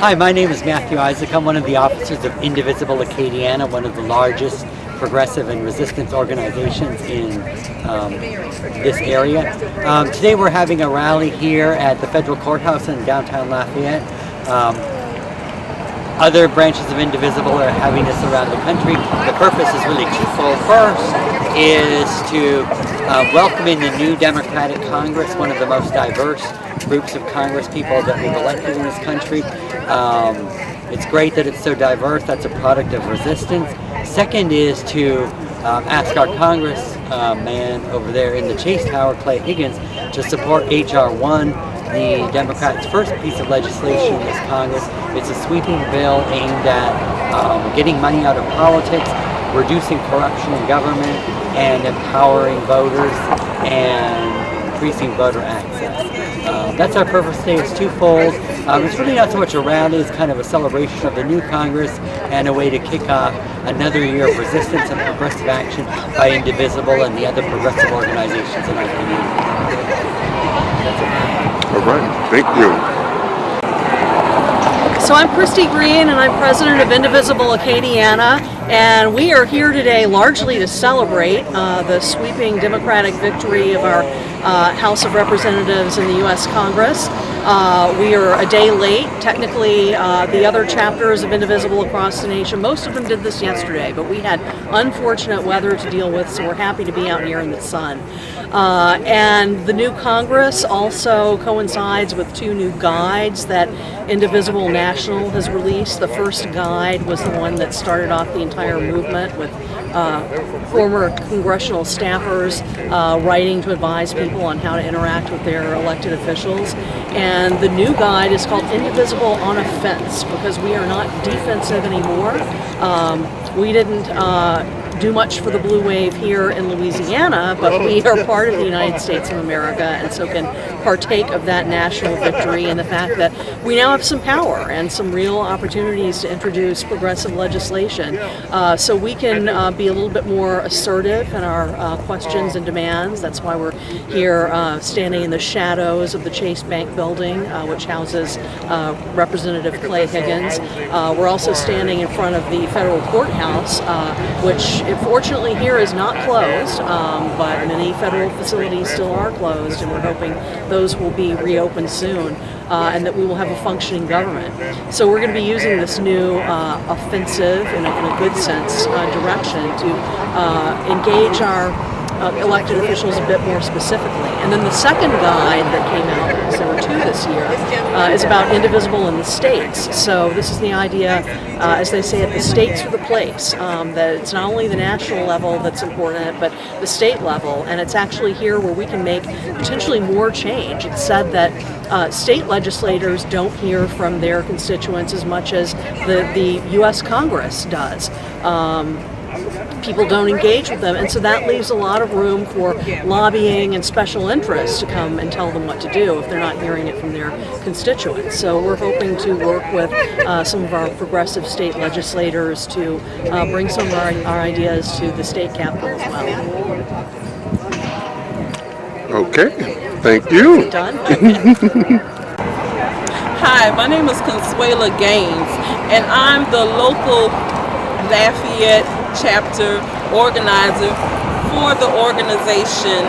Hi, my name is Matthew Isaak. I'm one of the officers of Indivisible Acadiana, one of the largest progressive and resistance organizations in this area. Today we're having a rally here at the federal courthouse in downtown Lafayette. Other branches of Indivisible are having this around the country. The purpose is really twofold. First is to welcome in the new Democratic Congress, one of the most diverse groups of Congress people that we've elected in this country. It's great that it's so diverse. That's a product of resistance. Second is to ask our congressman over there in the Chase Tower, Clay Higgins, to support H.R. 1, the Democrats' first piece of legislation in this Congress. It's a sweeping bill aimed at getting money out of politics, reducing corruption in government, and empowering voters and increasing voter access. That's our purpose today. It's twofold. It's really not so much a rally, it's kind of a celebration of the new Congress and a way to kick off another year of resistance and progressive action by Indivisible and the other progressive organizations in our community. All right, thank you. So I'm Christy Green, and I'm president of Indivisible Acadiana, and we are here today largely to celebrate the sweeping Democratic victory of our House of Representatives in the U.S. Congress. We are a day late. Technically, the other chapters of Indivisible across the nation, most of them did this yesterday, but we had unfortunate weather to deal with, so we're happy to be out here in the sun. And the new Congress also coincides with two new guides that Indivisible National has released. The first guide was the one that started off the entire movement with former congressional staffers writing to advise people on how to interact with their elected officials. And the new guide is called Indivisible on a Fence, because we are not defensive anymore. We didn't do much for the blue wave here in Louisiana, but we are part of the United States of America, and so can partake of that national victory and the fact that we now have some power and some real opportunities to introduce progressive legislation. So we can be a little bit more assertive in our questions and demands. That's why we're here standing in the shadows of the Chase Bank building, which houses Representative Clay Higgins. We're also standing in front of the federal courthouse, which fortunately here is not closed, but many federal facilities still are closed, and we're hoping those will be reopened soon, and that we will have a functioning government. So we're going to be using this new offensive, in a good sense, direction to engage our elected officials a bit more specifically. And then the second guide that came out, because there were two this year, is about Indivisible in the states. So this is the idea, as they say, at the states are the place, that it's not only the national level that's important, but the state level, and it's actually here where we can make potentially more change. It's said that state legislators don't hear from their constituents as much as the U.S. Congress does. People don't engage with them, and so that leaves a lot of room for lobbying and special interests to come and tell them what to do if they're not hearing it from their constituents. So we're hoping to work with some of our progressive state legislators to bring some of our ideas to the state capitol as well. Okay, thank you. Done? Hi, my name is Consuela Gaines, and I'm the local Lafayette Chapter Organizer for the organization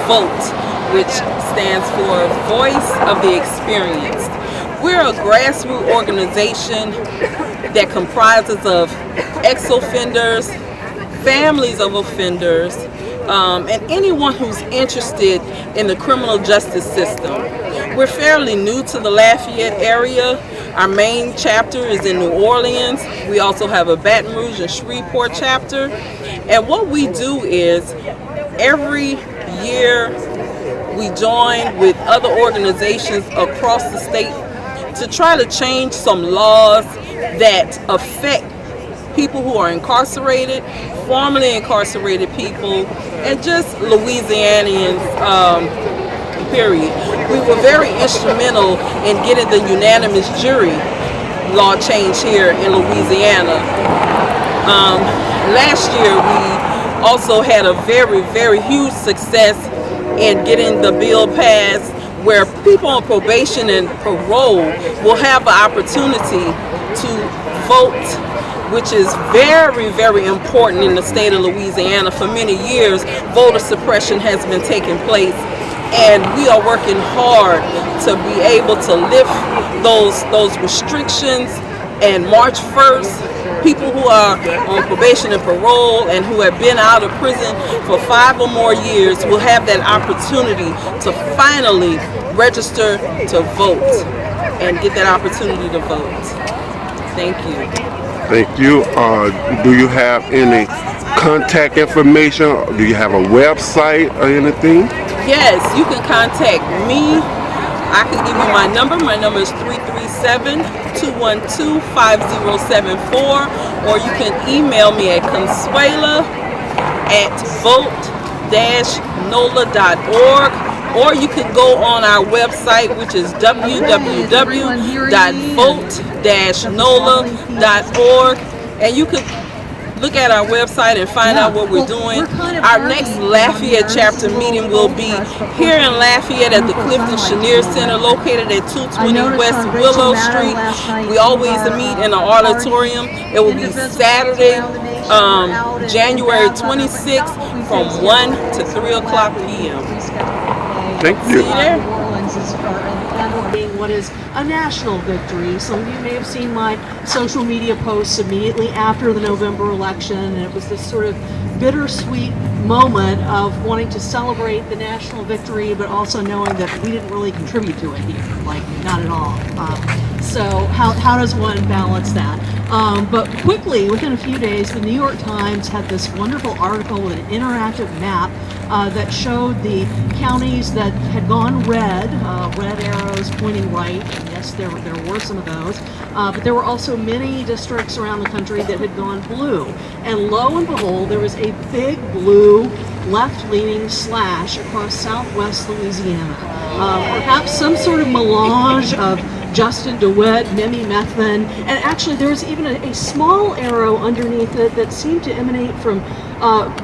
VOTE, which stands for Voice of the Experienced. We're a grassroots organization that comprises of ex-offenders, families of offenders, and anyone who's interested in the criminal justice system. We're fairly new to the Lafayette area. Our main chapter is in New Orleans. We also have a Baton Rouge and Shreveport chapter. And what we do is every year we join with other organizations across the state to try to change some laws that affect people who are incarcerated, formerly incarcerated people, and just Louisianians, period. We were very instrumental in getting the unanimous jury law change here in Louisiana. Last year we also had a very, very huge success in getting the bill passed where people on probation and parole will have the opportunity to vote, which is very, very important in the state of Louisiana. For many years, voter suppression has been taking place, and we are working hard to be able to lift those restrictions. And March 1st, people who are on probation and parole and who have been out of prison for 5 or more years will have that opportunity to finally register to vote and get that opportunity to vote. Thank you. Thank you. Do you have any contact information? Do you have a website or anything? Yes, you can contact me. I can give you my number. My number is 337-212-5074, or you can email me at consuela@vote-nola.org, or you can go on our website, which is www.vote-nola.org, and you can look at our website and find out what we're doing. Our next Lafayette chapter meeting will be here in Lafayette at the Clifton Chenier Center, located at 220 West Willow Street. We always meet in the auditorium. It will be Saturday, January 26th from 1 to 3 o'clock p.m. Thank you. See you there. What is a national victory. Some of you may have seen my social media posts immediately after the November election, and it was this sort of bittersweet moment of wanting to celebrate the national victory, but also knowing that we didn't really contribute to it here, like not at all. So how does one balance that? But quickly, within a few days, the New York Times had this wonderful article with an interactive map that showed the counties that had gone red arrows pointing right, and yes, there were some of those, but there were also many districts around the country that had gone blue. And lo and behold, there was a big blue left-leaning slash across southwest Louisiana. Perhaps some sort of melange of Justin DeWitt, Mimi Methvin, and actually there was even a small arrow underneath it that seemed to emanate from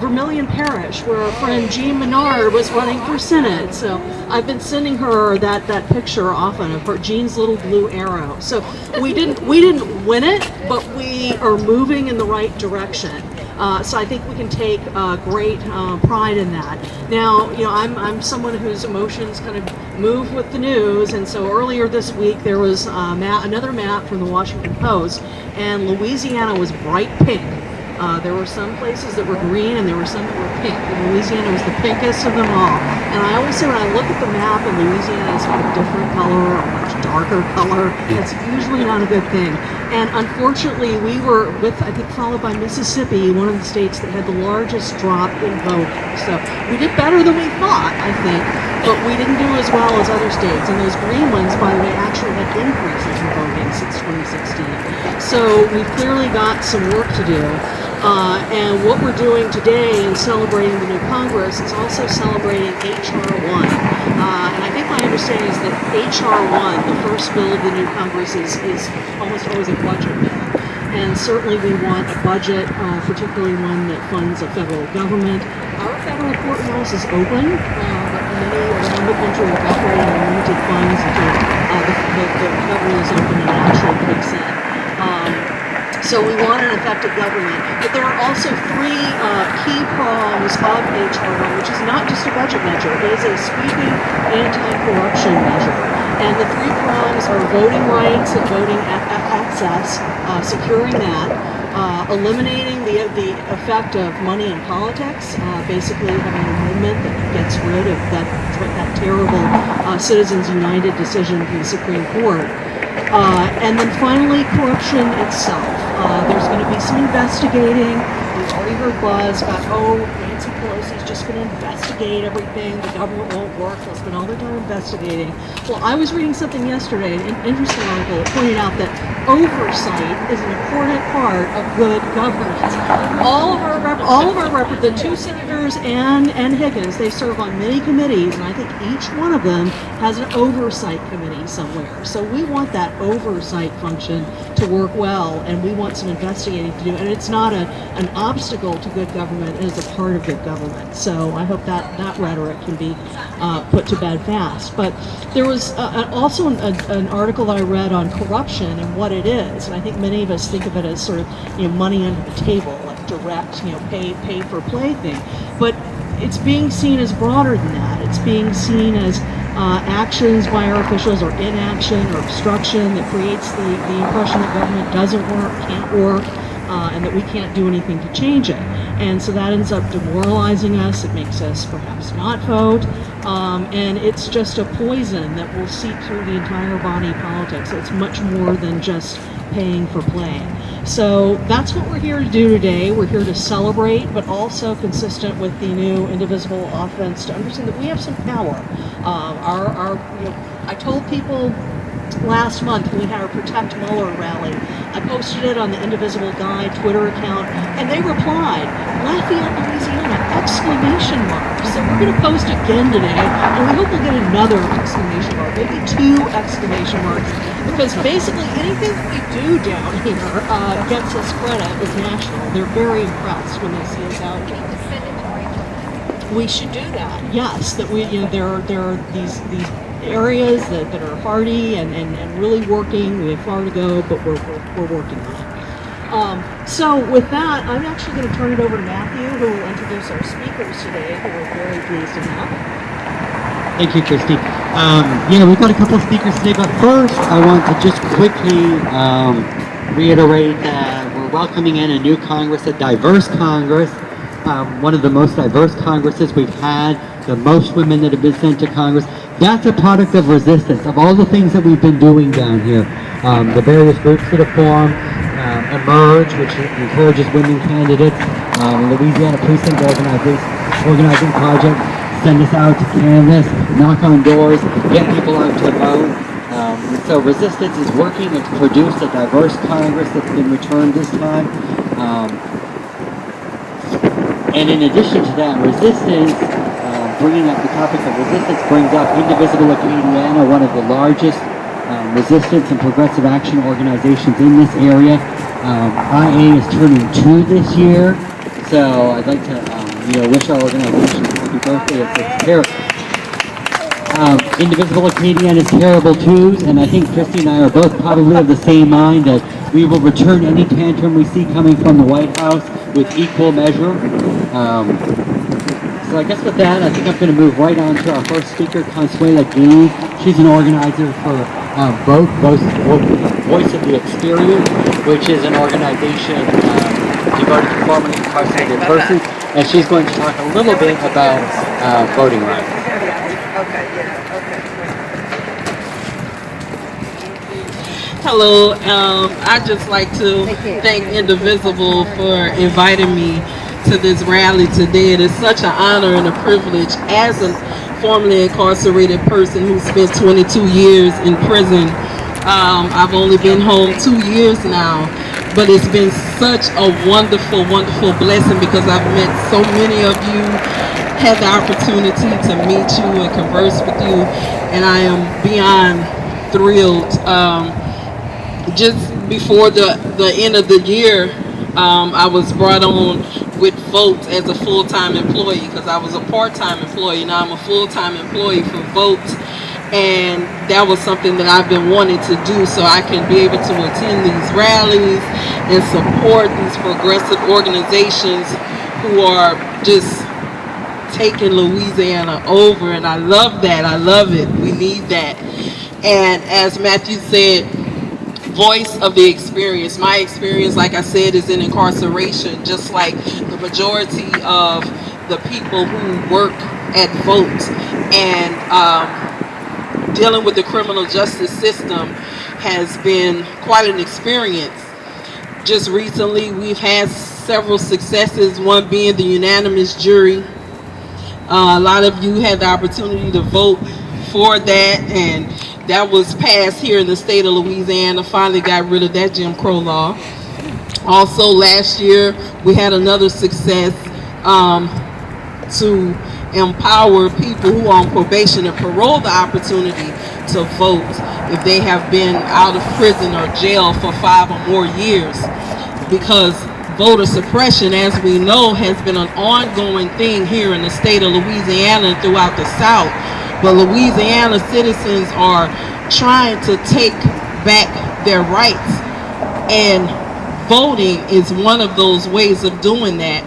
Vermilion Parish, where our friend Jean Menard was running for Senate. So I've been sending her that picture often of her Jean's little blue arrow. So we didn't win it, but we are moving in the right direction. So I think we can take great pride in that. Now, I'm someone whose emotions kind of move with the news, and so earlier this week there was another map from the Washington Post, and Louisiana was bright pink. There were some places that were green and there were some that were pink, and Louisiana was the pinkest of them all. And I always say when I look at the map and Louisiana is a different color, a much darker color, it's usually not a good thing. And unfortunately, we were followed by Mississippi, one of the states that had the largest drop in voting. So we did better than we thought, I think, but we didn't do as well as other states. And those green ones, by the way, actually had increases in voting since 2016. So we've clearly got some work to do. And what we're doing today in celebrating the new Congress is also celebrating H.R. 1. And I think my understanding is that H.R. 1, the first bill of the new Congress, is almost always a budget bill. And certainly we want a budget, particularly one that funds a federal government. Our federal courthouse is open, but many around the country are operating on limited funds until the federal is open and actually kicks in. So we want an effective government, but there are also 3 key prongs of HR1, which is not just a budget measure, it is a sweeping anti-corruption measure. And the 3 prongs are voting rights and voting access, securing that, eliminating the effect of money in politics, basically having an amendment that gets rid of that terrible Citizens United decision from the Supreme Court. And then finally, corruption itself. There's going to be some investigating. We've already heard buzz about, Nancy Pelosi's just going to investigate everything. The government won't work. They'll spend all their time investigating. Well, I was reading something yesterday, an interesting article that pointed out that oversight is an important part of good governance. All of our the 2 senators and Higgins, they serve on many committees, and I think each one of them has an oversight committee somewhere. So we want that oversight function to work well, and we want some investigating to do. And it's not an obstacle to good government, it is a part of good of government. So I hope that rhetoric can be put to bed fast. But there was also an article that I read on corruption and what it is, and I think many of us think of it as sort of money under the table, like direct pay for play thing. But it's being seen as broader than that. It's being seen as actions by our officials or inaction or obstruction that creates the impression that government doesn't work, can't work, and that we can't do anything to change it. And so that ends up demoralizing us. It makes us perhaps not vote. And it's just a poison that will seep through the entire body of politics. It's much more than just paying for playing. So that's what we're here to do today. We're here to celebrate, but also consistent with the new Indivisible offense, to understand that we have some power. I told people last month when we had our Protect Mueller rally, I posted it on the Indivisible Guide Twitter account, and they replied, Lafayette, Louisiana, exclamation mark. So we're going to post again today, and we hope we'll get another exclamation mark, maybe 2 exclamation marks, because basically anything that we do down here gets us credit as national. They're very impressed when they see us out here. We should do that. Yes, that we there are these areas that are hardy and really working. We have far to go, but we're working on it. So with that, I'm actually going to turn it over to Matthew, who will introduce our speakers today, who we're very pleased to have. Thank you, Christy. We've got a couple of speakers today, but first I want to just quickly reiterate that we're welcoming in a new Congress, a diverse Congress, one of the most diverse Congresses we've had, the most women that have been sent to Congress. That's a product of resistance, of all the things that we've been doing down here. The various groups that have formed, Emerge, which encourages women candidates, Louisiana Precinct Organizing Project, send us out to canvass, knock on doors, get people out to vote. So resistance is working. It's produced a diverse Congress that's been returned this time. And in addition to that, resistance, bringing up the topic of resistance, brings up Indivisible Acadiana, one of the largest resistance and progressive action organizations in this area. IA is turning 2 this year, so I'd like to wish our organization a happy birthday. It's Indivisible Acadiana is terrible twos, and I think Christy and I are both probably of the same mind that we will return any tantrum we see coming from the White House with equal measure. So I guess with that, I think I'm going to move right on to our first speaker, Consuela Gaines. She's an organizer for Voice of the Experienced, which is an organization devoted to formerly incarcerated persons, and she's going to talk a little bit about voting rights. Hello, I'd just like to thank Indivisible for inviting me to this rally today. It is such an honor and a privilege as a formerly incarcerated person who spent 22 years in prison. I've only been home 2 years now, but it's been such a wonderful, wonderful blessing because I've met so many of you, had the opportunity to meet you and converse with you, and I am beyond thrilled. Just before the end of the year, I was brought on with Vote as a full-time employee because I was a part-time employee. Now I'm a full-time employee for Vote, and that was something that I've been wanting to do so I can be able to attend these rallies and support these progressive organizations who are just taking Louisiana over, and I love that. I love it. We need that. And as Matthew said, Voice of the Experience. My experience, like I said, is in incarceration, just like the majority of the people who work at Vote. And dealing with the criminal justice system has been quite an experience. Just recently, we've had several successes, one being the unanimous jury. A lot of you had the opportunity to vote for that, and that was passed here in the state of Louisiana. Finally got rid of that Jim Crow law. Also last year, we had another success to empower people who are on probation and parole the opportunity to vote if they have been out of prison or jail for 5 or more years. Because voter suppression, as we know, has been an ongoing thing here in the state of Louisiana and throughout the South. But Louisiana citizens are trying to take back their rights, and voting is one of those ways of doing that.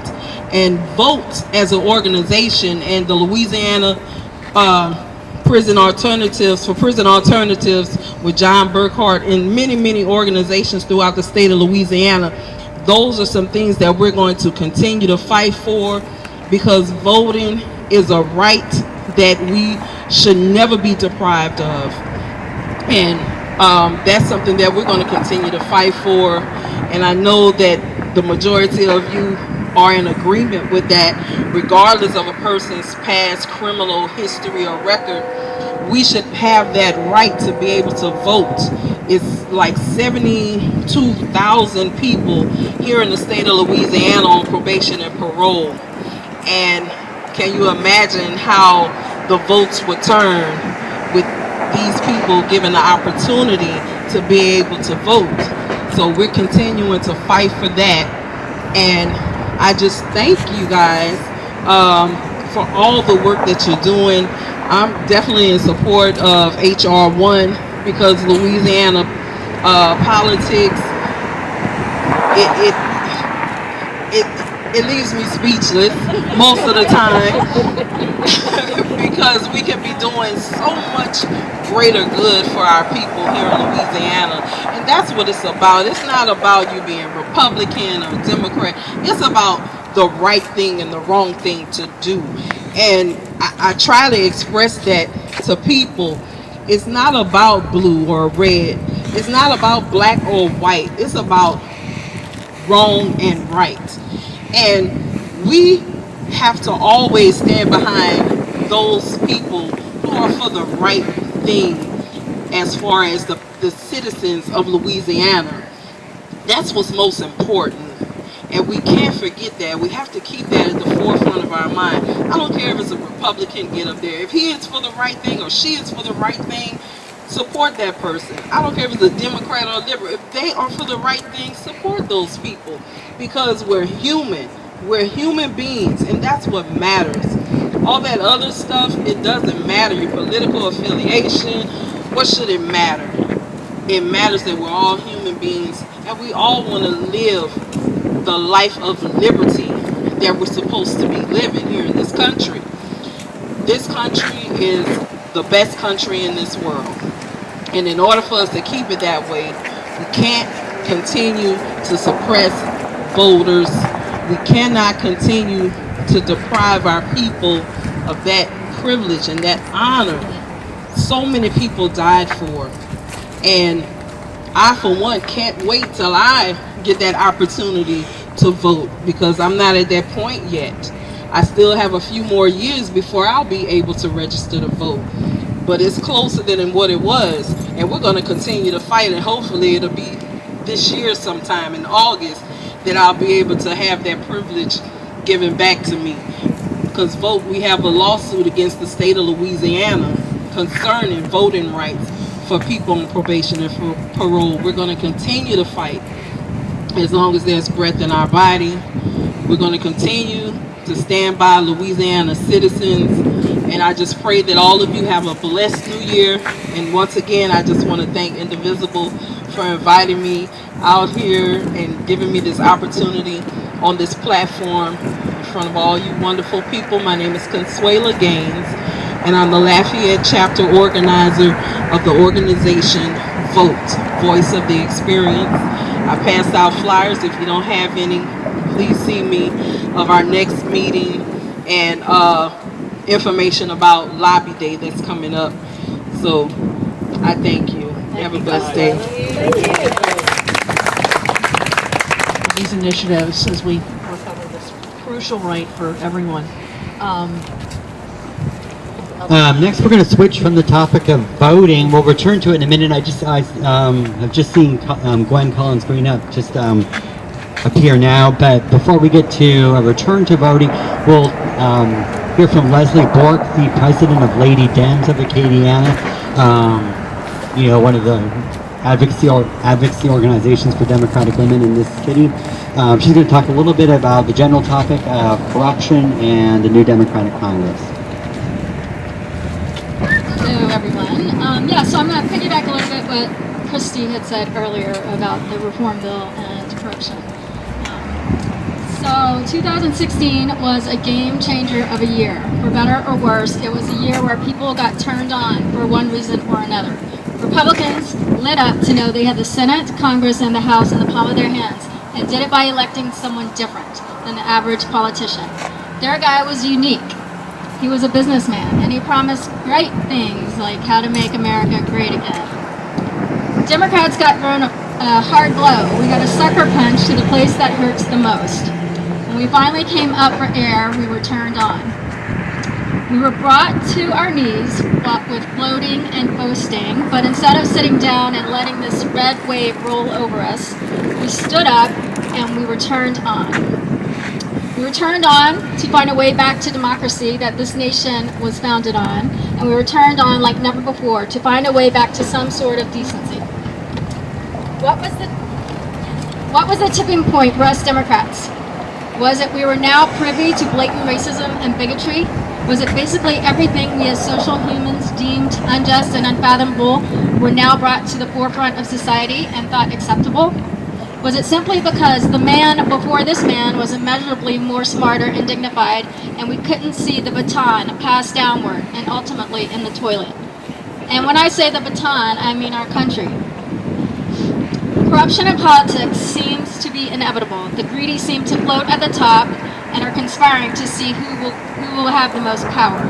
And VOTE as an organization, and the Louisiana Prison Alternatives with John Burkhart and many organizations throughout the state of Louisiana, those are some things that we're going to continue to fight for, because voting is a right that we should never be deprived of. And that's something that we're going to continue to fight for. And I know that the majority of you are in agreement with that. Regardless of a person's past criminal history or record, we should have that right to be able to vote. It's like 72,000 people here in the state of Louisiana on probation and parole. And can you imagine how the votes would turn with these people given the opportunity to be able to vote? So we're continuing to fight for that. And I just thank you guys for all the work that you're doing. I'm definitely in support of HR 1, because Louisiana politics, it leaves me speechless most of the time because we can be doing so much greater good for our people here in Louisiana. And that's what it's about. It's not about you being Republican or Democrat. It's about the right thing and the wrong thing to do. And I try to express that to people. It's not about blue or red. It's not about black or white. It's about wrong and right. And we have to always stand behind those people who are for the right thing as far as the citizens of Louisiana. That's what's most important. And we can't forget that. We have to keep that at the forefront of our mind. I don't care if it's a Republican get up there. If he is for the right thing or she is for the right thing, support that person. I don't care if it's a Democrat or a liberal. If they are for the right thing, support those people. Because we're human. We're human beings, and that's what matters. All that other stuff, it doesn't matter. Your political affiliation, what should it matter? It matters that we're all human beings, and we all want to live the life of liberty that we're supposed to be living here in this country. This country is the best country in this world. And in order for us to keep it that way, we can't continue to suppress voters. We cannot continue to deprive our people of that privilege and that honor so many people died for. And I, for one, can't wait till I get that opportunity to vote, because I'm not at that point yet. I still have a few more years before I'll be able to register to vote. But it's closer than what it was, and we're going to continue to fight, and hopefully it'll be this year sometime in August that I'll be able to have that privilege given back to me. Because VOTE, we have a lawsuit against the state of Louisiana concerning voting rights for people on probation and for parole. We're going to continue to fight as long as there's breath in our body. We're going to continue to stand by Louisiana citizens, and I just pray that all of you have a blessed new year. And once again, I just want to thank Indivisible for inviting me out here and giving me this opportunity on this platform in front of all you wonderful people. My name is Consuela Gaines, and I'm the Lafayette Chapter Organizer of the organization VOTE, Voice of the Experience. I passed out flyers. If you don't have any, please see me of our next meeting and information about Lobby Day that's coming up. So I thank you. Have a blessed day. These initiatives as we recover this crucial right for everyone. Next, we're going to switch from the topic of voting. We'll return to it in a minute. I've just seen Gwen Collins-Greenup just appear now. But before we get to a return to voting, we'll hear from Leslie Bourgue, the president of Lady Dems of Acadiana. One of the advocacy organizations for Democratic women in this city. She's going to talk a little bit about the general topic of corruption and the new Democratic Congress. Hello, everyone. So I'm going to piggyback a little bit what Christy had said earlier about the reform bill and corruption. So 2016 was a game changer of a year. For better or worse, it was a year where people got turned on for one reason or another. Republicans lit up to know they had the Senate, Congress, and the House in the palm of their hands, and did it by electing someone different than the average politician. Their guy was unique. He was a businessman, and he promised great things like how to make America great again. Democrats got thrown a hard blow. We got a sucker punch to the place that hurts the most. When we finally came up for air, we were turned on. We were brought to our knees with gloating and boasting, but instead of sitting down and letting this red wave roll over us, we stood up and we were turned on. We were turned on to find a way back to democracy that this nation was founded on, and we were turned on like never before to find a way back to some sort of decency. What was the tipping point for us Democrats? Was it we were now privy to blatant racism and bigotry? Was it basically everything we as social humans deemed unjust and unfathomable were now brought to the forefront of society and thought acceptable? Was it simply because the man before this man was immeasurably more smarter and dignified, and we couldn't see the baton passed downward and ultimately in the toilet? And when I say the baton, I mean our country. Corruption in politics seems to be inevitable. The greedy seem to float at the top and are conspiring to see who will have the most power.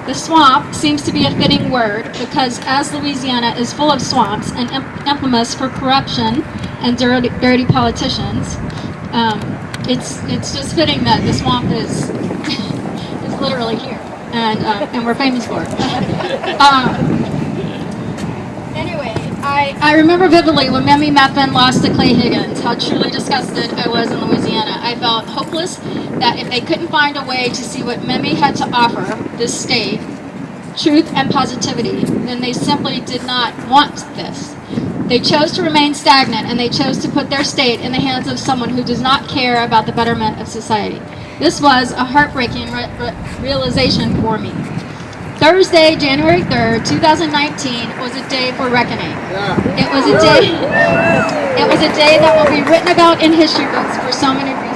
The swamp seems to be a fitting word because as Louisiana is full of swamps and infamous for corruption and dirty politicians, it's just fitting that the swamp is literally here, and we're famous for it. Anyway, I remember vividly when Mamie Methvin lost to Clay Higgins, how truly disgusted I was in Louisiana. I felt hopeless that if they couldn't find a way to see what Mamie had to offer this state, truth and positivity, then they simply did not want this. They chose to remain stagnant, and they chose to put their state in the hands of someone who does not care about the betterment of society. This was a heartbreaking realization for me. Thursday, January 3rd, 2019 was a day for reckoning. It was a day that will be written about in history books for so many reasons.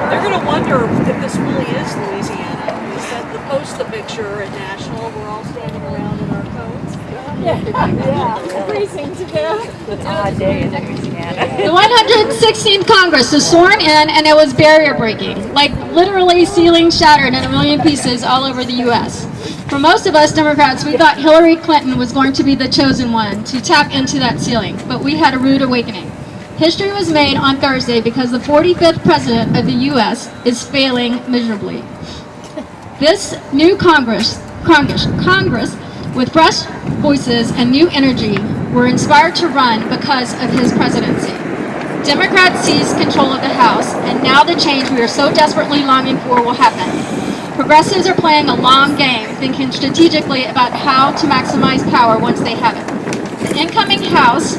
They're going to wonder if this really is Louisiana. We said the post the picture at National, we're all standing around in our coats. Yeah. Freezing to death. It's an odd day in Louisiana. The 116th Congress was sworn in, and it was barrier breaking, like literally ceilings shattered in a million pieces all over the U.S. For most of us Democrats, we thought Hillary Clinton was going to be the chosen one to tap into that ceiling, but we had a rude awakening. History was made on Thursday because the 45th president of the U.S. is failing miserably. This new Congress with fresh voices and new energy were inspired to run because of his presidency. Democrats seized control of the House, and now the change we are so desperately longing for will happen. Progressives are playing a long game, thinking strategically about how to maximize power once they have it. The incoming House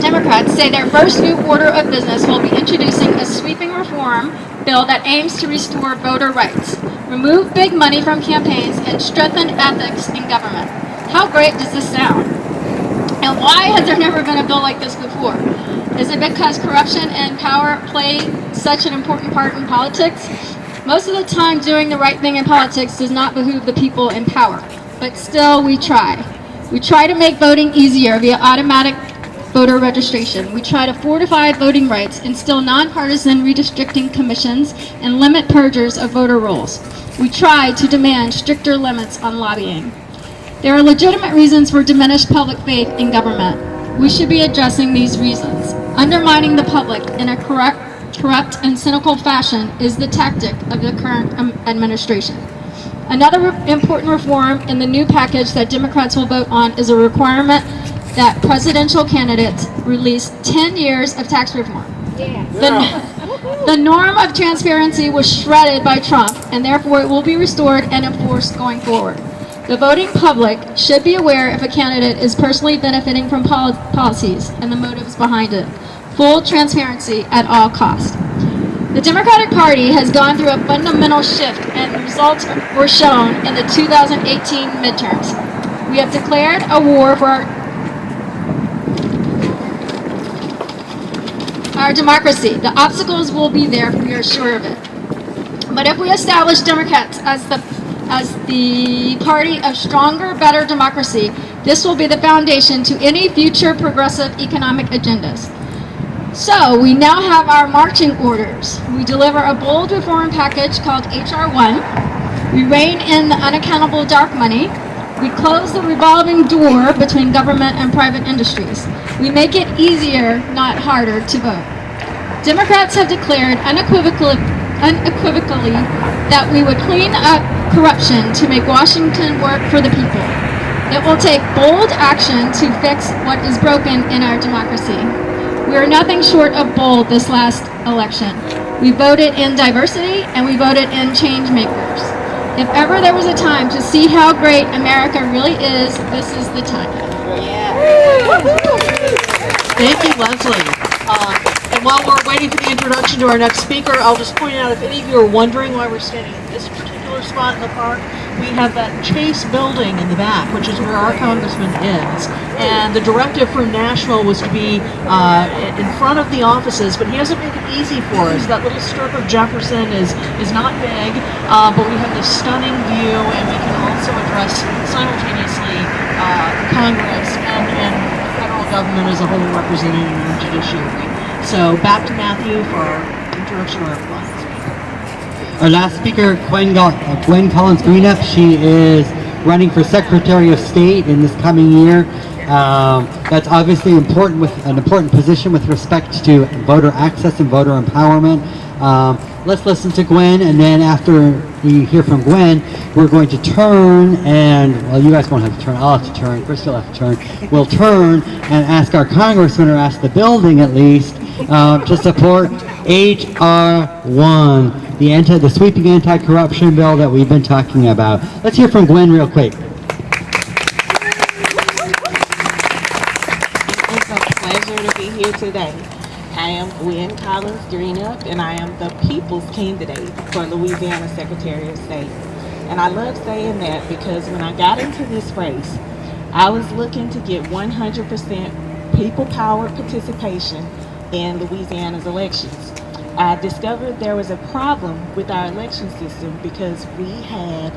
Democrats say their first new order of business will be introducing a sweeping reform bill that aims to restore voter rights, remove big money from campaigns, and strengthen ethics in government. How great does this sound? And why has there never been a bill like this before? Is it because corruption and power play such an important part in politics? Most of the time, doing the right thing in politics does not behoove the people in power, but still we try. We try to make voting easier via automatic voter registration. We try to fortify voting rights, instill nonpartisan redistricting commissions, and limit purgers of voter rolls. We try to demand stricter limits on lobbying. There are legitimate reasons for diminished public faith in government. We should be addressing these reasons. Undermining the public in a corrupt and cynical fashion is the tactic of the current administration. Another important reform in the new package that Democrats will vote on is a requirement that presidential candidates release 10 years of tax reform. The norm of transparency was shredded by Trump, and therefore it will be restored and enforced going forward. The voting public should be aware if a candidate is personally benefiting from policies and the motives behind it. Full transparency at all costs. The Democratic Party has gone through a fundamental shift, and results were shown in the 2018 midterms. We have declared a war for our democracy. The obstacles will be there, we are sure of it. But if we establish Democrats as the party of stronger, better democracy, this will be the foundation to any future progressive economic agendas. So, we now have our marching orders. We deliver a bold reform package called H.R. 1. We rein in the unaccountable dark money. We close the revolving door between government and private industries. We make it easier, not harder, to vote. Democrats have declared unequivocally that we would clean up corruption to make Washington work for the people. It will take bold action to fix what is broken in our democracy. We are nothing short of bold this last election. We voted in diversity and we voted in change makers. If ever there was a time to see how great America really is, this is the time. Thank you, Leslie. And while we're waiting for the introduction to our next speaker, I'll just point out, if any of you are wondering why we're standing in this particular spot in the park, we have that Chase building in the back, which is where our congressman is. And the directive from Nashville was to be in front of the offices, but he hasn't made it easy for us. That little strip of Jefferson is not big, but we have this stunning view, and we can also address simultaneously Congress and the federal government as a whole represented in our judiciary. So back to Matthew for our introduction to our last speaker. Our last speaker, Gwen Collins-Greenup. She is running for Secretary of State in this coming year. That's obviously important, with an important position with respect to voter access and voter empowerment. Let's listen to Gwen, and then after we hear from Gwen, we're going to turn and, well, you guys won't have to turn, I'll have to turn, Chris will have to turn. We'll turn and ask our congressman, or ask the building at least, to support H.R. 1, the sweeping anti-corruption bill that we've been talking about. Let's hear from Gwen real quick. It's a pleasure to be here today. I am Gwen Collins-Greenup, and I am the people's candidate for Louisiana Secretary of State. And I love saying that because when I got into this race, I was looking to get 100% people-powered participation in Louisiana's elections. I discovered there was a problem with our election system because we had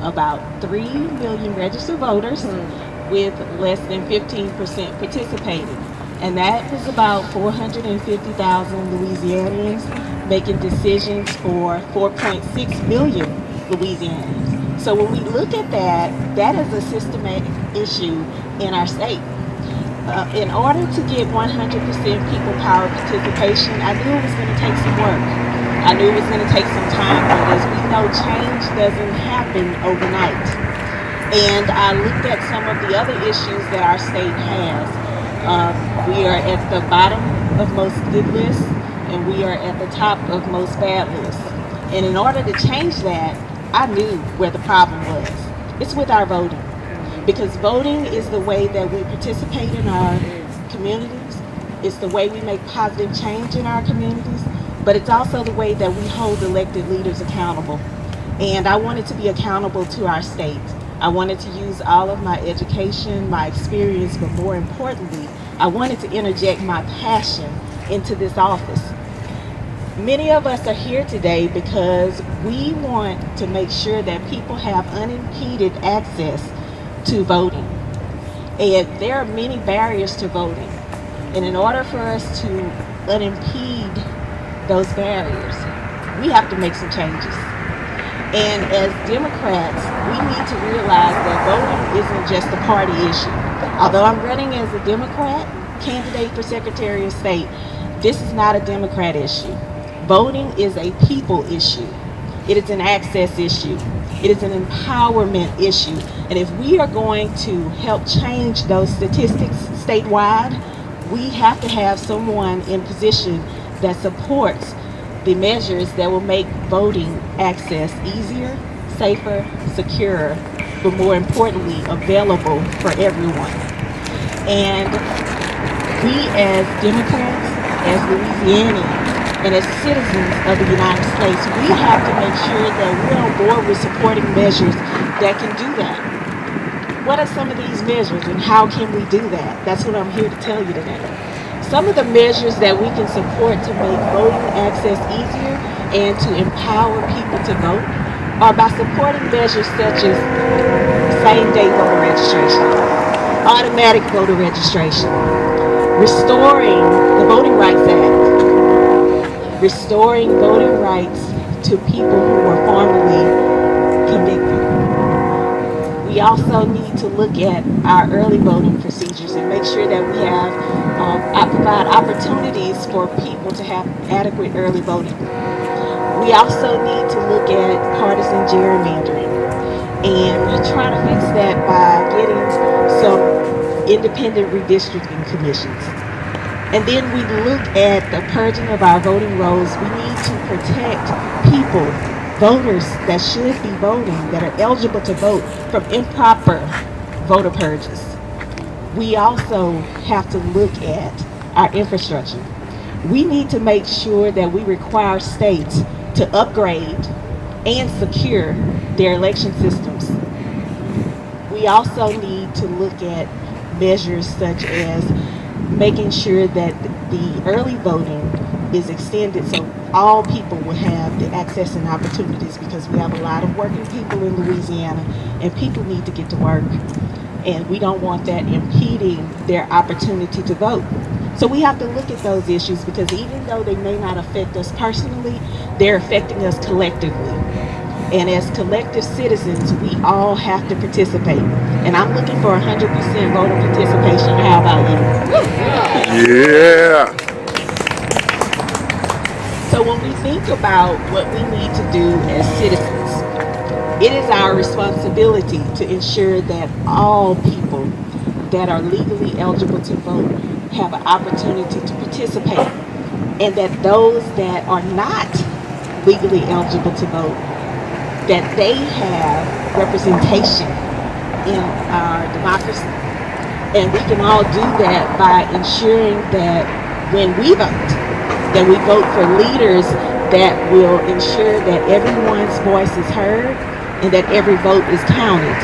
about 3 million registered voters with less than 15% participating. And that was about 450,000 Louisianians making decisions for 4.6 million Louisianians. So when we look at that, that is a systematic issue in our state. In order to get 100% people-powered participation, I knew it was going to take some work. I knew it was going to take some time, but as we know, change doesn't happen overnight. And I looked at some of the other issues that our state has. We are at the bottom of most good lists, and we are at the top of most bad lists. And in order to change that, I knew where the problem was. It's with our voting. Because voting is the way that we participate in our communities. It's the way we make positive change in our communities. But it's also the way that we hold elected leaders accountable. And I wanted to be accountable to our state. I wanted to use all of my education, my experience, but more importantly, I wanted to interject my passion into this office. Many of us are here today because we want to make sure that people have unimpeded access to voting. And there are many barriers to voting. And in order for us to unimpede those barriers, we have to make some changes. And as Democrats, we need to realize that voting isn't just a party issue. Although I'm running as a Democrat candidate for Secretary of State, this is not a Democrat issue. Voting is a people issue. It is an access issue. It is an empowerment issue. And if we are going to help change those statistics statewide, we have to have someone in position that supports the measures that will make voting access easier, safer, secure, but more importantly, available for everyone. And we as Democrats, as Louisianians, and as citizens of the United States, we have to make sure that we're on board with supporting measures that can do that. What are some of these measures and how can we do that? That's what I'm here to tell you today. Some of the measures that we can support to make voting access easier and to empower people to vote are by supporting measures such as same-day voter registration, automatic voter registration, restoring the Voting Rights Act, restoring voting rights to people who were formerly convicted. We also need to look at our early voting procedures and make sure that we have provide opportunities for people to have adequate early voting. We also need to look at partisan gerrymandering and try to fix that by getting some independent redistricting commissions. And then we look at the purging of our voting rolls. We need to protect people, voters that should be voting, that are eligible to vote, from improper voter purges. We also have to look at our infrastructure. We need to make sure that we require states to upgrade and secure their election systems. We also need to look at measures such as making sure that the early voting is extended so all people will have the access and opportunities, because we have a lot of working people in Louisiana and people need to get to work, and we don't want that impeding their opportunity to vote. So we have to look at those issues, because even though they may not affect us personally, they're affecting us collectively. And as collective citizens, we all have to participate. And I'm looking for 100% voter participation. How about you? Yeah. So when we think about what we need to do as citizens, it is our responsibility to ensure that all people that are legally eligible to vote have an opportunity to participate, and that those that are not legally eligible to vote, that they have representation in our democracy. And we can all do that by ensuring that when we vote, that we vote for leaders that will ensure that everyone's voice is heard and that every vote is counted,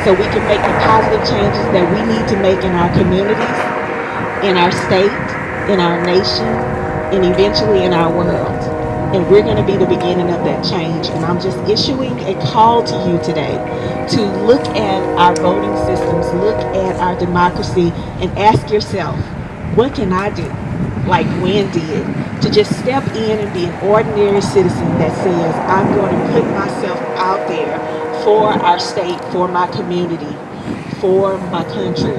so we can make the positive changes that we need to make in our communities, in our state, in our nation, and eventually in our world. And we're going to be the beginning of that change. And I'm just issuing a call to you today to look at our voting systems, look at our democracy, and ask yourself, what can I do, like Gwen did, to just step in and be an ordinary citizen that says, I'm going to put myself out there for our state, for my community, for my country,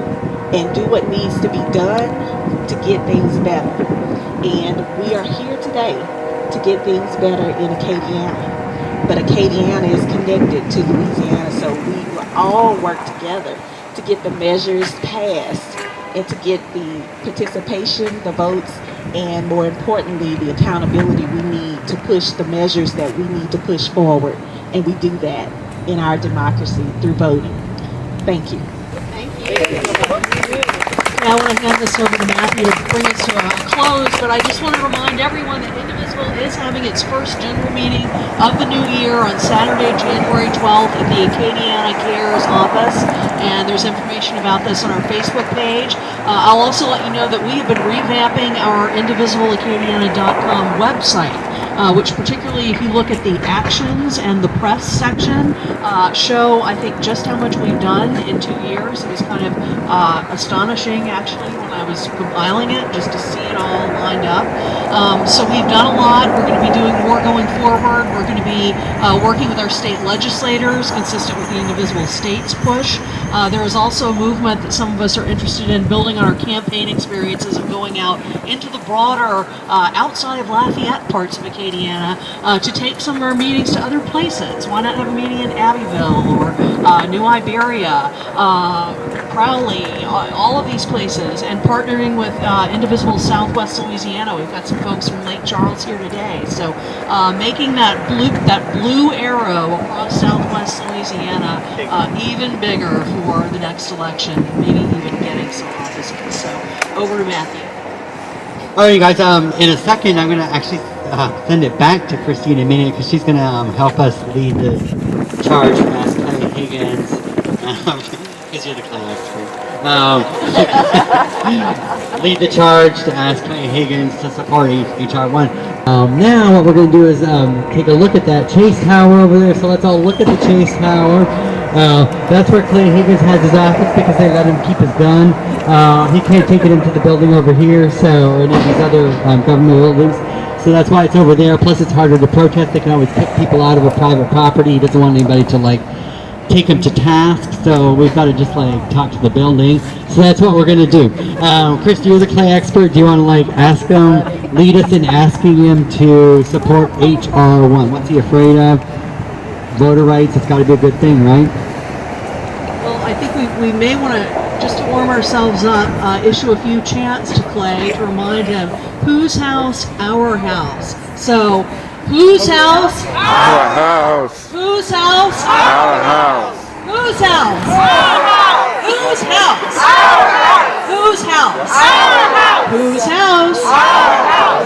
and do what needs to be done to get things better. And we are here today to get things better in Acadiana. But Acadiana is connected to Louisiana, so we will all work together to get the measures passed and to get the participation, the votes, and more importantly, the accountability we need to push the measures that we need to push forward. And we do that in our democracy through voting. Thank you. Now I want to hand this over to Matthew to bring us to a close, but I just want to remind everyone that Indivisible is having its first general meeting of the new year on Saturday, January 12th at the Acadiana Cares office, and there's information about this on our Facebook page. I'll also let you know that we have been revamping our IndivisiBleAcadiana.com website, which particularly if you look at the actions and the press section, show, I think, just how much we've done in 2 years. It was kind of astonishing, actually, when I was compiling it, just to see it all lined up. So we've done a lot. We're going to be doing more going forward. We're going to be working with our state legislators, consistent with the Indivisible States push. There is also a movement that some of us are interested in building on our campaign experiences of going out into the broader, outside of Lafayette parts of Acadiana, to take some of our meetings to other places. Why not have a meeting in Abbeville or New Iberia, Crowley, all of these places, and partnering with Indivisible Southwest Louisiana. We've got some folks from Lake Charles here today. So making that blue arrow across Southwest Louisiana even bigger for the next election, maybe even getting some offices. So over to Matthew. All right, guys. In a second, I'm going to actually send it back to Christine in a minute because she's going to help us lead the charge as Clay Higgins. Because you're the Clay expert. Lead the charge to ask Clay Higgins to support HR 1. Now what we're going to do is take a look at that Chase Tower over there. So let's all look at the Chase Tower. That's where Clay Higgins has his office because they let him keep his gun. He can't take it into the building over here, so or any of these other government buildings. So that's why it's over there. Plus, it's harder to protest. They can always kick people out of a private property. He doesn't want anybody to take him to task. So we've got to just talk to the building. So that's what we're going to do. Christy, you're the Clay expert. Do you want to ask him, lead us in asking him to support HR 1? What's he afraid of? Voter rights. It's got to be a good thing, right? Well, I think we may want to, just to warm ourselves up, issue a few chants to Clay to remind him, whose house? Our house. So, whose house? Our house. Whose house? Our house. Whose house? Whose house? Whose house? Whose house?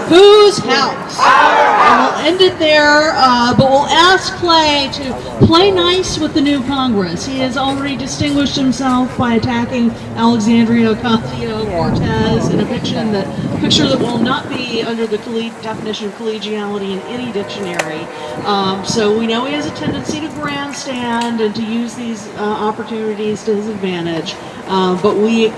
Whose house? And we'll end it there, but we'll ask Clay to play nice with the new Congress. He has already distinguished himself by attacking Alexandria Ocasio-Cortez in a picture that will not be under the definition of collegiality in any dictionary. So we know he has a tendency to grandstand and to use these opportunities to his advantage. But we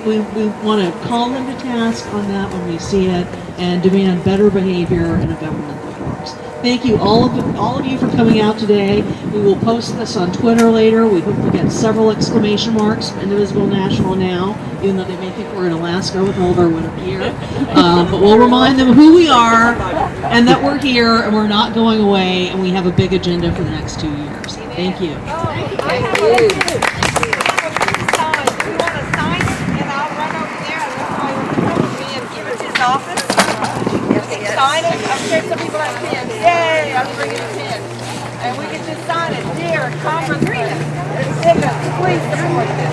want to call him to task on that when we see it and demand better behavior in a government that works. Thank you, all of you, for coming out today. We will post this on Twitter later. We hope to get several exclamation marks, Indivisible National Now, even though they may think we're in Alaska with all of our winter gear. But we'll remind them who we are and that we're here and we're not going away, and we have a big agenda for the next 2 years. Thank you. Thank you. Office. Sign it. I'm sure some people have pens. Yay! I'm bringing a pen. And we can just sign it. Dear Congressman, please support this.